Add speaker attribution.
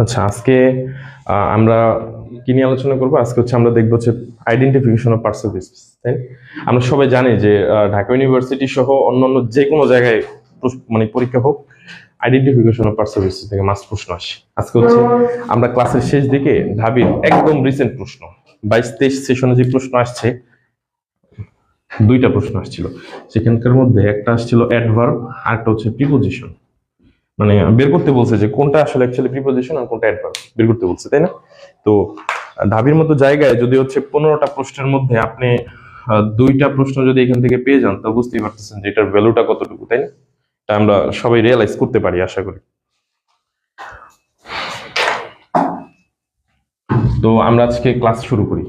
Speaker 1: আচ্ছা, আজকে আমরা কি নিয়ে আলোচনা করবো? আজকে হচ্ছে আমরা দেখবো হচ্ছে identification of parts of speech, তাই না? আমরা সবাই জানি যে ঢাকা ইউনিভার্সিটি সহ অন্যান্য যে কোনো জায়গায় মানে পরীক্ষা হোক, identification of parts of speech থেকে মাস্ট প্রশ্ন আসে। আজকে হচ্ছে আমরা ক্লাসের শেষ দিকে ঢাবির একদম রিসেন্ট প্রশ্ন 22-23 সেশনে যে প্রশ্ন আসছে, দুইটা প্রশ্ন আসছিল। সেখানকার মধ্যে একটা আসছিল অ্যাডভার্ব, আর একটা হচ্ছে প্রিপোজিশন। মানে বের করতে বলছে যে কোনটা আসলে অ্যাকচুয়ালি প্রিপোজিশন আর কোনটা অ্যাডভার্ব বের করতে বলছে, তাই না? তো ঢাবির মতো জায়গায় যদি হচ্ছে 15টা প্রশ্নের মধ্যে আপনি দুইটা প্রশ্ন যদি এখান থেকে পেয়ে যান, তো বুঝতেই পারতেছেন যে এটার ভ্যালুটা কতটুকু, তাই না? তা আমরা সবাই রিয়েলাইজ করতে পারি আশা করি। তো আমরা আজকে ক্লাস শুরু করি।